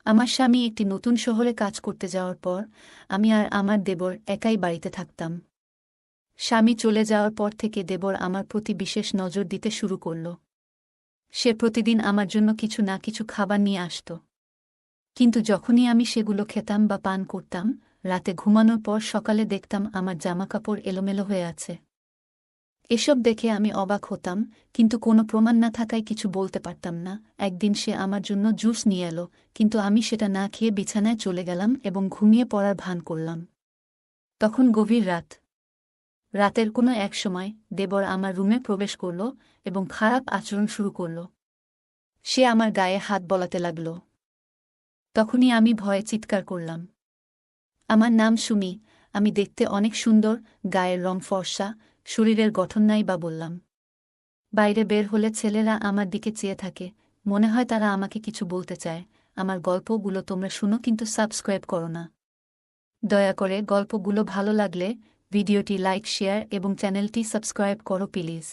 আমার স্বামী একটি নতুন শহরে কাজ করতে যাওয়ার পর আমি আর আমার দেবর একাই বাড়িতে থাকতাম। স্বামী চলে যাওয়ার পর থেকে দেবর আমার প্রতি বিশেষ নজর দিতে শুরু করল। সে প্রতিদিন আমার জন্য কিছু না কিছু খাবার নিয়ে আসত। কিন্তু যখনই আমি সেগুলো খেতাম বা পান করতাম, রাতে ঘুমানোর পর সকালে দেখতাম আমার জামাকাপড় এলোমেলো হয়ে আছে। এসব দেখে আমি অবাক হতাম, কিন্তু কোনো প্রমাণ না থাকায় কিছু বলতে পারতাম না। একদিন সে আমার জন্য জুস নিয়ে এলো, কিন্তু আমি সেটা না খেয়ে বিছানায় চলে গেলাম এবং ঘুমিয়ে পড়ার ভান করলাম। তখন গভীর রাত। রাতের কোনো এক সময় দেবর আমার রুমে প্রবেশ করল এবং খারাপ আচরণ শুরু করল। সে আমার গায়ে হাত বলাতে লাগল। তখনই আমি ভয়ে চিৎকার করলাম। আমার নাম সুমি, আমি দেখতে অনেক সুন্দর, গায়ের রং ফর্সা, শরীরের গঠন নাই বা বললাম। বাইরে বের হলে ছেলেরা আমার দিকে চেয়ে থাকে, মনে হয় তারা আমাকে কিছু বলতে চায়। আমার গল্পগুলো তোমরা শুনো, কিন্তু সাবস্ক্রাইব করো না। দয়া করে গল্পগুলো ভালো লাগলে ভিডিওটি লাইক, শেয়ার এবং চ্যানেলটি সাবস্ক্রাইব করো প্লিজ।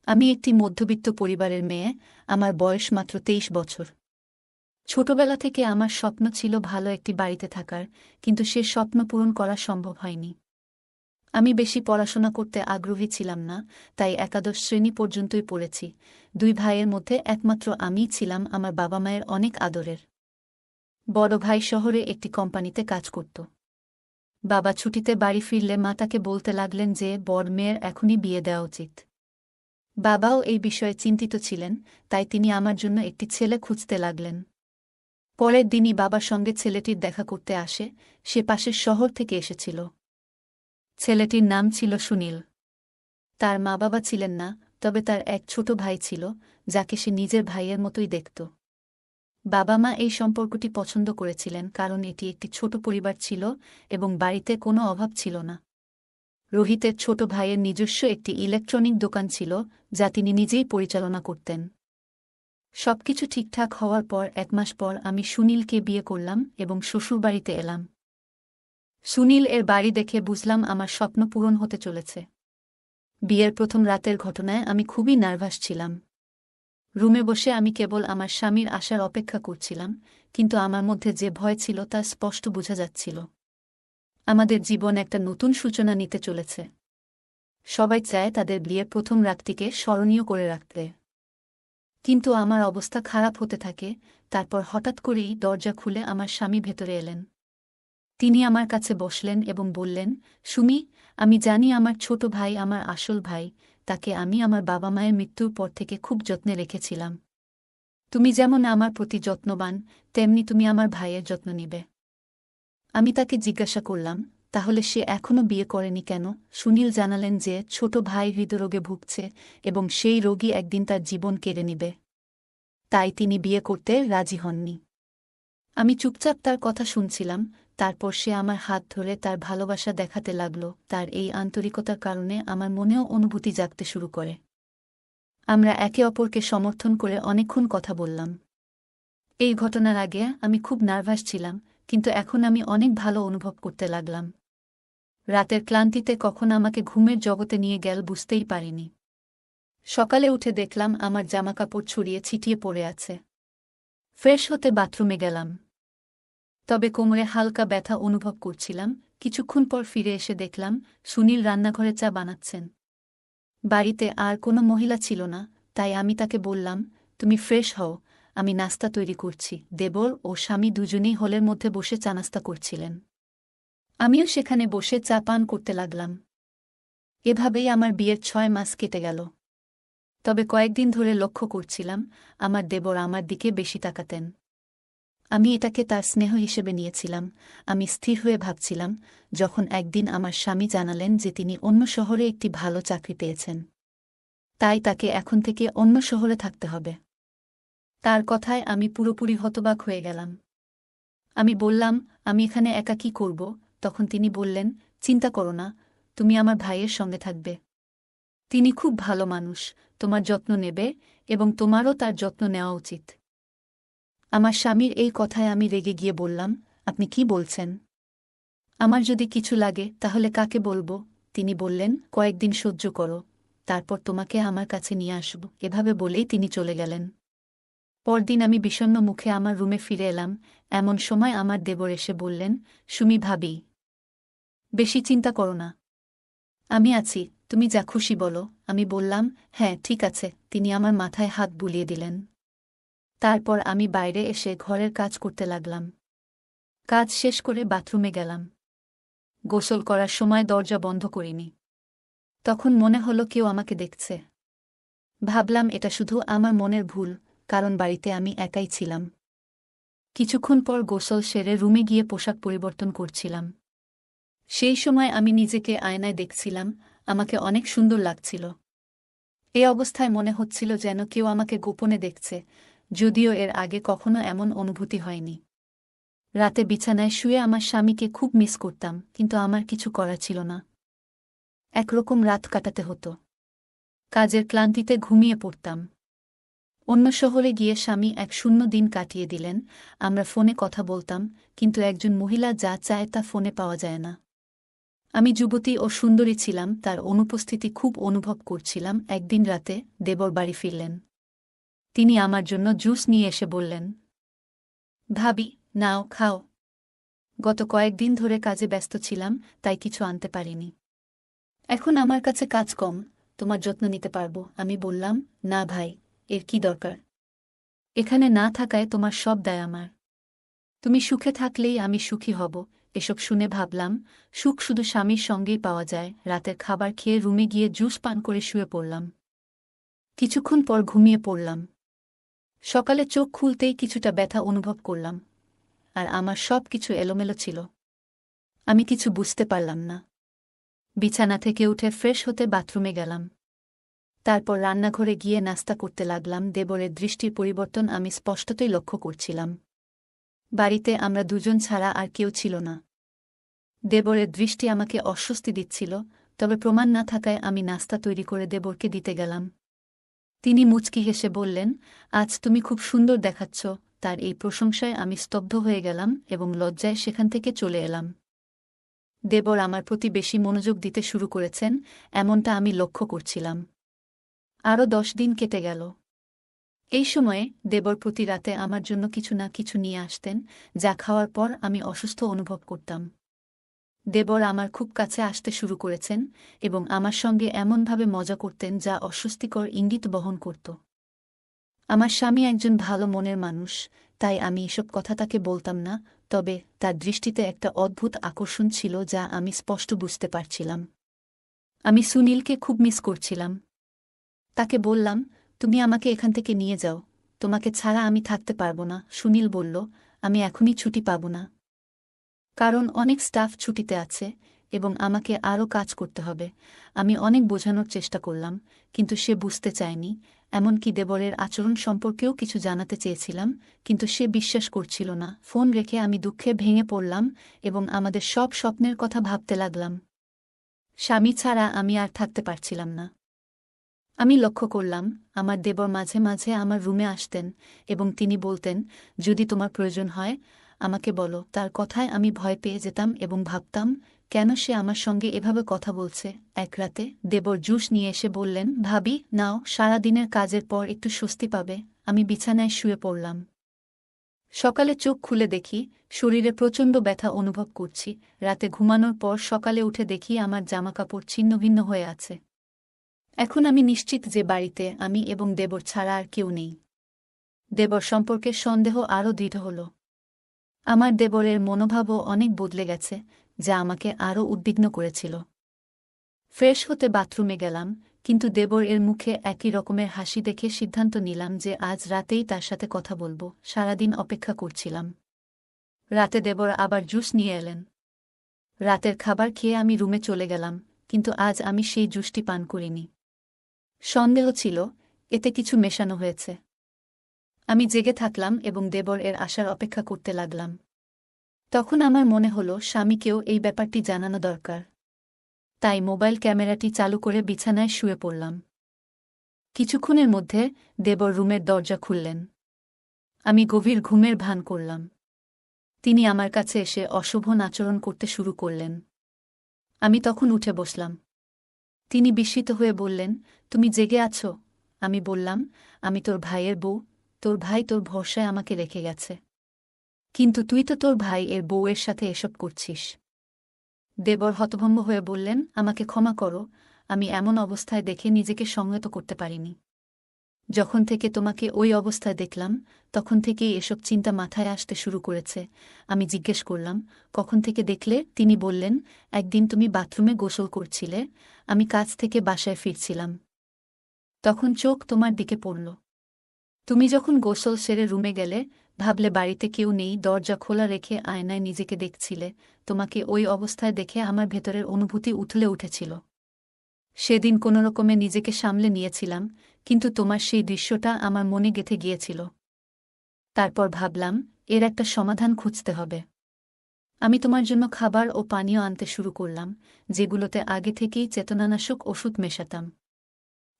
আমি একটি মধ্যবিত্ত পরিবারের মেয়ে, আমার বয়স মাত্র 23 বছর। ছোটবেলা থেকে আমার স্বপ্ন ছিল ভালো একটি বাড়িতে থাকার, কিন্তু সে স্বপ্ন পূরণ করা সম্ভব হয়নি। আমি বেশি পড়াশোনা করতে আগ্রহী ছিলাম না, তাই একাদশ শ্রেণী পর্যন্তই পড়েছি। 2 ভাইয়ের মধ্যে একমাত্র আমিই ছিলাম আমার বাবা মায়ের অনেক আদরের। বড় ভাই শহরে একটি কোম্পানিতে কাজ করত। বাবা ছুটিতে বাড়ি ফিরলে মা তাকে বলতে লাগলেন যে বড় মেয়ের এখনই বিয়ে দেওয়া উচিত। বাবাও এই বিষয়ে চিন্তিত ছিলেন, তাই তিনি আমার জন্য একটি ছেলে খুঁজতে লাগলেন। পরের দিনই বাবার সঙ্গে ছেলেটির দেখা করতে আসে। সে পাশের শহর থেকে এসেছিল। ছেলেটির নাম ছিল সুনীল। তার মা বাবা ছিলেন না, তবে তার এক ছোট ভাই ছিল, যাকে সে নিজের ভাইয়ের মতোই দেখত। বাবা মা এই সম্পর্কটি পছন্দ করেছিলেন কারণ এটি একটি ছোট পরিবার ছিল এবং বাড়িতে কোনো অভাব ছিল না। রোহিতের ছোট ভাইয়ের নিজস্ব একটি ইলেকট্রনিক দোকান ছিল, যা তিনি নিজেই পরিচালনা করতেন। সবকিছু ঠিকঠাক হওয়ার পর 1 মাস পর আমি সুনীলকে বিয়ে করলাম এবং শ্বশুরবাড়িতে এলাম। সুনীল এর বাড়ি দেখে বুঝলাম আমার স্বপ্ন পূরণ হতে চলেছে। বিয়ের প্রথম রাতের ঘটনায় আমি খুবই নার্ভাস ছিলাম। রুমে বসে আমি কেবল আমার স্বামীর আসার অপেক্ষা করছিলাম, কিন্তু আমার মধ্যে যে ভয় ছিল তা স্পষ্ট বোঝা যাচ্ছিল। আমাদের জীবন একটা নতুন সূচনা নিতে চলেছে। সবাই চায় তাদের বিয়ের প্রথম রাতটিকে স্মরণীয় করে রাখতে। কিন্তু আমার অবস্থা খারাপ হতে থাকে। তারপর হঠাৎ করেই দরজা খুলে আমার স্বামী ভেতরে এলেন। তিনি আমার কাছে বসলেন এবং বললেন, সুমি, আমি জানি আমার ছোট ভাই আমার আসল ভাই, তাকে আমি আমার বাবা মায়ের মৃত্যুর পর থেকে খুব যত্নে রেখেছিলাম। তুমি যেমন আমার প্রতি যত্নবান, তেমনি তুমি আমার ভাইয়ের যত্ন নিবে। আমি তাকে জিজ্ঞাসা করলাম, তাহলে সে এখনও বিয়ে করেনি কেন? সুনীল জানালেন যে ছোট ভাই হৃদরোগে ভুগছে এবং সেই রোগী একদিন তার জীবন কেড়ে নিবে। তাই তিনি বিয়ে করতে রাজি হননি। আমি চুপচাপ তার কথা শুনছিলাম। তারপর সে আমার হাত ধরে তার ভালোবাসা দেখাতে লাগল। তার এই আন্তরিকতার কারণে আমার মনেও অনুভূতি জাগতে শুরু করে। আমরা একে অপরকে সমর্থন করে অনেকক্ষণ কথা বললাম। এই ঘটনার আগে আমি খুব নার্ভাস ছিলাম, কিন্তু এখন আমি অনেক ভালো অনুভব করতে লাগলাম। রাতের ক্লান্তিতে কখন আমাকে ঘুমের জগতে নিয়ে গেল বুঝতেই পারিনি। সকালে উঠে দেখলাম আমার জামাকাপড় ছড়িয়ে ছিটিয়ে পড়ে আছে। ফ্রেশ হতে বাথরুমে গেলাম। তবে কোমরে হালকা ব্যথা অনুভব করছিলাম। কিছুক্ষণ পর ফিরে এসে দেখলাম সুনীল রান্নাঘরে চা বানাচ্ছেন। বাড়িতে আর কোনো মহিলা ছিল না, তাই আমি তাকে বললাম, তুমি ফ্রেশ হও, আমি নাস্তা তৈরি করছি। দেবর ও স্বামী দুজনেই হলের মধ্যে বসে চা নাস্তা করছিলেন। আমিও সেখানে বসে চা পান করতে লাগলাম। এভাবেই আমার বিয়ের 6 মাস কেটে গেল। তবে কয়েকদিন ধরে লক্ষ্য করছিলাম আমার দেবর আমার দিকে বেশি তাকাতেন। আমি এটাকে তার স্নেহ হিসেবে নিয়েছিলাম। আমি স্থির হয়ে ভাবছিলাম, যখন একদিন আমার স্বামী জানালেন যে তিনি অন্য শহরে একটি ভালো চাকরি পেয়েছেন, তাই তাকে এখন থেকে অন্য শহরে থাকতে হবে। তার কথায় আমি পুরোপুরি হতবাক হয়ে গেলাম। আমি বললাম, আমি এখানে একা কি করব? তখন তিনি বললেন, চিন্তা করো না, তুমি আমার ভাইয়ের সঙ্গে থাকবে। তিনি খুব ভালো মানুষ, তোমার যত্ন নেবে এবং তোমারও তার যত্ন নেওয়া উচিত। আমার স্বামীর এই কথায় আমি রেগে গিয়ে বললাম, আপনি কি বলছেন? আমার যদি কিছু লাগে তাহলে কাকে বলবো? তিনি বললেন, কয়েকদিন সহ্য করো, তারপর তোমাকে আমার কাছে নিয়ে আসব। এভাবে বলেই তিনি চলে গেলেন। পরদিন আমি বিষণ্ণ মুখে আমার রুমে ফিরে এলাম। এমন সময় আমার দেবর এসে বললেন, সুমি ভাবি, বেশি চিন্তা করো না, আমি আছি, তুমি যা খুশি বলো। আমি বললাম, হ্যাঁ ঠিক আছে। তিনি আমার মাথায় হাত বুলিয়ে দিলেন। তারপর আমি বাইরে এসে ঘরের কাজ করতে লাগলাম। কাজ শেষ করে বাথরুমে গেলাম। গোসল করার সময় দরজা বন্ধ করিনি। তখন মনে হলো কেউ আমাকে দেখছে। ভাবলাম এটা শুধু আমার মনের ভুল, কারণ বাড়িতে আমি একাই ছিলাম। কিছুক্ষণ পর গোসল সেরে রুমে গিয়ে পোশাক পরিবর্তন করছিলাম। সেই সময় আমি নিজেকে আয়নায় দেখছিলাম, আমাকে অনেক সুন্দর লাগছিল। এ অবস্থায় মনে হচ্ছিল যেন কেউ আমাকে গোপনে দেখছে, যদিও এর আগে কখনো এমন অনুভূতি হয়নি। রাতে বিছানায় শুয়ে আমার স্বামীকে খুব মিস করতাম, কিন্তু আমার কিছু করার ছিল না। একরকম রাত কাটাতে হতো। কাজের ক্লান্তিতে ঘুমিয়ে পড়তাম। অন্য শহরে গিয়ে স্বামী এক শূন্য দিন কাটিয়ে দিলেন। আমরা ফোনে কথা বলতাম, কিন্তু একজন মহিলা যা চায় তা ফোনে পাওয়া যায় না। আমি যুবতী ও সুন্দরী ছিলাম, তার অনুপস্থিতি খুব অনুভব করছিলাম। একদিন রাতে দেবর বাড়ি ফিরলেন। তিনি আমার জন্য জুস নিয়ে এসে বললেন, ভাবি, নাও খাও। গত কয়েকদিন ধরে কাজে ব্যস্ত ছিলাম, তাই কিছু আনতে পারিনি। এখন আমার কাছে কাজ কম, তোমার যত্ন নিতে পারবো। আমি বললাম, না ভাই, এর কি দরকার? এখানে না থাকায় তোমার সব দায় আমার। তুমি সুখে থাকলেই আমি সুখী হব। এসব শুনে ভাবলাম, সুখ শুধু স্বামীর সঙ্গেই পাওয়া যায়। রাতের খাবার খেয়ে রুমে গিয়ে জুস পান করে শুয়ে পড়লাম। কিছুক্ষণ পর ঘুমিয়ে পড়লাম। সকালে চোখ খুলতেই কিছুটা ব্যথা অনুভব করলাম, আর আমার সব কিছু এলোমেলো ছিল। আমি কিছু বুঝতে পারলাম না। বিছানা থেকে উঠে ফ্রেশ হতে বাথরুমে গেলাম। তারপর রান্নাঘরে গিয়ে নাস্তা করতে লাগলাম। দেবরের দৃষ্টির পরিবর্তন আমি স্পষ্টতই লক্ষ্য করছিলাম। বাড়িতে আমরা দুজন ছাড়া আর কেউ ছিল না। দেবরের দৃষ্টি আমাকে অস্বস্তি দিচ্ছিল, তবে প্রমাণ না থাকায় আমি নাস্তা তৈরি করে দেবরকে দিতে গেলাম। তিনি মুচকি হেসে বললেন, আজ তুমি খুব সুন্দর দেখাচ্ছ। তার এই প্রশংসায় আমি স্তব্ধ হয়ে গেলাম এবং লজ্জায় সেখান থেকে চলে এলাম। দেবর আমার প্রতি বেশি মনোযোগ দিতে শুরু করেছেন, এমনটা আমি লক্ষ্য করছিলাম। আরও 10 দিন কেটে গেল। এই সময়ে দেবর প্রতি রাতে আমার জন্য কিছু না কিছু নিয়ে আসতেন, যা খাওয়ার পর আমি অসুস্থ অনুভব করতাম। দেবর আমার খুব কাছে আসতে শুরু করেছেন এবং আমার সঙ্গে এমনভাবে মজা করতেন যা অস্বস্তিকর ইঙ্গিত বহন করত। আমার স্বামী একজন ভালো মনের মানুষ, তাই আমি এসব কথা তাকে বলতাম না, তবে তার দৃষ্টিতে একটা অদ্ভুত আকর্ষণ ছিল যা আমি স্পষ্ট বুঝতে পারছিলাম। আমি সুনীলকে খুব মিস করছিলাম। তাকে বললাম, তুমি আমাকে এখান থেকে নিয়ে যাও, তোমাকে ছাড়া আমি থাকতে পারব না। সুনীল বলল, আমি এখনই ছুটি পাব না, কারণ অনেক স্টাফ ছুটিতে আছে এবং আমাকে আরও কাজ করতে হবে। আমি অনেক বোঝানোর চেষ্টা করলাম, কিন্তু সে বুঝতে চায়নি। এমনকি দেবরের আচরণ সম্পর্কেও কিছু জানাতে চেয়েছিলাম, কিন্তু সে বিশ্বাস করছিল না। ফোন রেখে আমি দুঃখে ভেঙে পড়লাম এবং আমাদের সব স্বপ্নের কথা ভাবতে লাগলাম। স্বামী ছাড়া আমি আর থাকতে পারছিলাম না। আমি লক্ষ্য করলাম, আমার দেবর মাঝে মাঝে আমার রুমে আসতেন এবং তিনি বলতেন, যদি তোমার প্রয়োজন হয় আমাকে বলো। তার কথায় আমি ভয় পেয়ে যেতাম এবং ভাবতাম, কেন সে আমার সঙ্গে এভাবে কথা বলছে। এক রাতে দেবর জুস নিয়ে এসে বললেন, ভাবি, নাও, সারাদিনের কাজের পর একটু স্বস্তি পাবে। আমি বিছানায় শুয়ে পড়লাম। সকালে চোখ খুলে দেখি শরীরে প্রচণ্ড ব্যথা অনুভব করছি। রাতে ঘুমানোর পর সকালে উঠে দেখি আমার জামাকাপড় ছিন্নভিন্ন হয়ে আছে। এখন আমি নিশ্চিত যে বাড়িতে আমি এবং দেবর ছাড়া আর কেউ নেই। দেবর সম্পর্কে সন্দেহ আরও দৃঢ় হল। আমার দেবরের মনোভাবও অনেক বদলে গেছে, যা আমাকে আরও উদ্বিগ্ন করেছিল। ফ্রেশ হতে বাথরুমে গেলাম, কিন্তু দেবর এর মুখে একই রকমের হাসি দেখে সিদ্ধান্ত নিলাম যে আজ রাতেই তার সাথে কথা বলবো। সারাদিন অপেক্ষা করছিলাম। রাতে দেবর আবার জুস নিয়ে এলেন। রাতের খাবার খেয়ে আমি রুমে চলে গেলাম, কিন্তু আজ আমি সেই জুসটি পান করিনি। সন্দেহ ছিল, এতে কিছু মেশানো হয়েছে। আমি জেগে থাকলাম এবং দেবর এর আসার অপেক্ষা করতে লাগলাম। তখন আমার মনে হলো স্বামীকেও এই ব্যাপারটি জানানো দরকার। তাই মোবাইল ক্যামেরাটি চালু করে বিছানায় শুয়ে পড়লাম। কিছুক্ষণের মধ্যে দেবর রুমের দরজা খুললেন। আমি গভীর ঘুমের ভান করলাম। তিনি আমার কাছে এসে অশোভন আচরণ করতে শুরু করলেন। আমি তখন উঠে বসলাম। তিনি বিস্মিত হয়ে বললেন, তুমি জেগে আছো? আমি বললাম, আমি তোর ভাইয়ের বউ, তোর ভাই তোর ভরসায় আমাকে রেখে গেছে। কিন্তু তুই তো তোর ভাই এর বউয়ের সাথে এসব করছিস। দেবর হতভম্ব হয়ে বললেন, আমাকে ক্ষমা করো, আমি এমন অবস্থায় দেখে নিজেকে সংযত করতে পারিনি। যখন থেকে তোমাকে ওই অবস্থায় দেখলাম তখন থেকেই এসব চিন্তা মাথায় আসতে শুরু করেছে। আমি জিজ্ঞেস করলাম, কখন থেকে দেখলে? তিনি বললেন, একদিন তুমি বাথরুমে গোসল করছিলে, আমি কাজ থেকে বাসায় ফিরছিলাম। তখন চোখ তোমার দিকে পড়ল। তুমি যখন গোসল সেরে রুমে গেলে, ভাবলে বাড়িতে কেউ নেই, দরজা খোলা রেখে আয়নায় নিজেকে দেখছিলে। তোমাকে ওই অবস্থায় দেখে আমার ভেতরের অনুভূতি উথলে উঠেছিল। সেদিন কোনোরকমে নিজেকে সামলে নিয়েছিলাম, কিন্তু তোমার সেই দৃশ্যটা আমার মনে গেঁথে গিয়েছিল। তারপর ভাবলাম, এর একটা সমাধান খুঁজতে হবে। আমি তোমার জন্য খাবার ও পানীয় আনতে শুরু করলাম, যেগুলোতে আগে থেকেই চেতনানাশক ওষুধ মেশাতাম।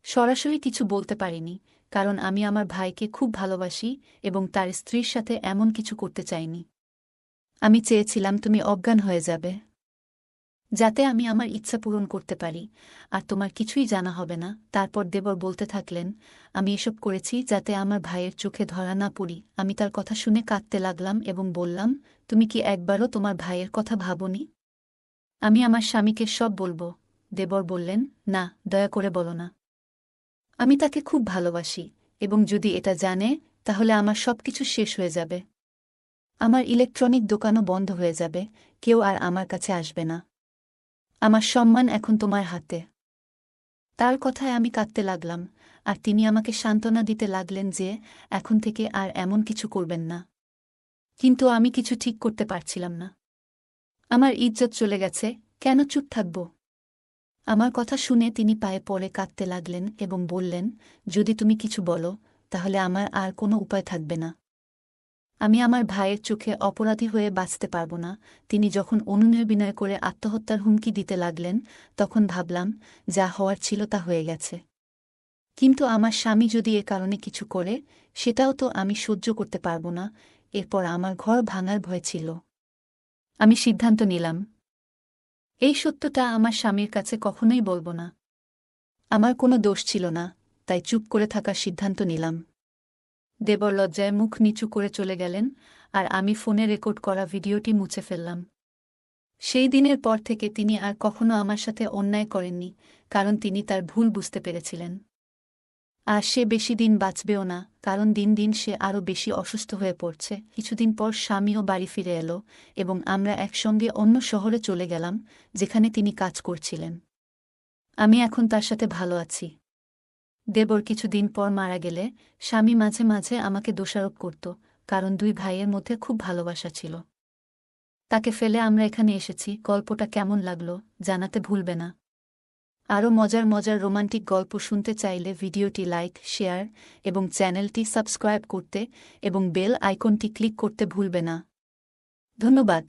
সরাসরি কিছু বলতে পারিনি, কারণ আমি আমার ভাইকে খুব ভালোবাসি এবং তার স্ত্রীর সাথে এমন কিছু করতে চাইনি। আমি চেয়েছিলাম তুমি অজ্ঞান হয়ে যাবে, যাতে আমি আমার ইচ্ছা পূরণ করতে পারি, আর তোমার কিছুই জানা হবে না। তারপর দেবর বলতে থাকলেন, আমি এসব করেছি যাতে আমার ভাইয়ের চোখে ধরা না পড়ি। আমি তার কথা শুনে কাঁদতে লাগলাম এবং বললাম, তুমি কি একবারও তোমার ভাইয়ের কথা ভাবোনি? আমি আমার স্বামীকে সব বলবো। দেবর বললেন, না, দয়া করে বলো না। আমি তাকে খুব ভালোবাসি, এবং যদি এটা জানে তাহলে আমার সবকিছু শেষ হয়ে যাবে। আমার ইলেকট্রনিক দোকানও বন্ধ হয়ে যাবে, কেউ আর আমার কাছে আসবে না। আমার সম্মান এখন তোমার হাতে। তার কথায় আমি কাঁদতে লাগলাম, আর তিনি আমাকে সান্ত্বনা দিতে লাগলেন যে এখন থেকে আর এমন কিছু করবেন না। কিন্তু আমি কিছু ঠিক করতে পারছিলাম না। আমার ইজ্জত চলে গেছে, কেন চুপ থাকব? আমার কথা শুনে তিনি পায়ে পড়ে কাঁদতে লাগলেন এবং বললেন, যদি তুমি কিছু বলো তাহলে আমার আর কোনো উপায় থাকবে না। আমি আমার ভাইয়ের চোখে অপরাধী হয়ে বাঁচতে পারব না। তিনি যখন অনুনয় বিনয় করে আত্মহত্যার হুমকি দিতে লাগলেন, তখন ভাবলাম, যা হওয়ার ছিল তা হয়ে গেছে। কিন্তু আমার স্বামী যদি এ কারণে কিছু করে, সেটাও তো আমি সহ্য করতে পারব না। এরপর আমার ঘর ভাঙার ভয় ছিল। আমি সিদ্ধান্ত নিলাম, এই সত্যটা আমার স্বামীর কাছে কখনোই বলব না। আমার কোনো দোষ ছিল না, তাই চুপ করে থাকার সিদ্ধান্ত নিলাম। দেবর লজ্জায় মুখ নিচু করে চলে গেলেন, আর আমি ফোনে রেকর্ড করা ভিডিওটি মুছে ফেললাম। সেই দিনের পর থেকে তিনি আর কখনো আমার সাথে অন্যায় করেননি, কারণ তিনি তার ভুল বুঝতে পেরেছিলেন। আর সে বেশি দিন বাঁচবেও না, কারণ দিন দিন সে আরও বেশি অসুস্থ হয়ে পড়ছে। কিছুদিন পর স্বামীও বাড়ি ফিরে এলো, এবং আমরা একসঙ্গে অন্য শহরে চলে গেলাম, যেখানে তিনি কাজ করছিলেন। আমি এখন তার সাথে ভালো আছি। দেবর কিছুদিন পর মারা গেলে স্বামী মাঝে মাঝে আমাকে দোষারোপ করত, কারণ দুই ভাইয়ের মধ্যে খুব ভালোবাসা ছিল। তাকে ফেলে আমরা এখানে এসেছি। গল্পটা কেমন লাগলো জানাতে ভুলবে না। আরও মজার মজার রোমান্টিক গল্প শুনতে চাইলে ভিডিওটি লাইক, শেয়ার এবং চ্যানেলটি সাবস্ক্রাইব করতে এবং বেল আইকনটি ক্লিক করতে ভুলবে না। ধন্যবাদ।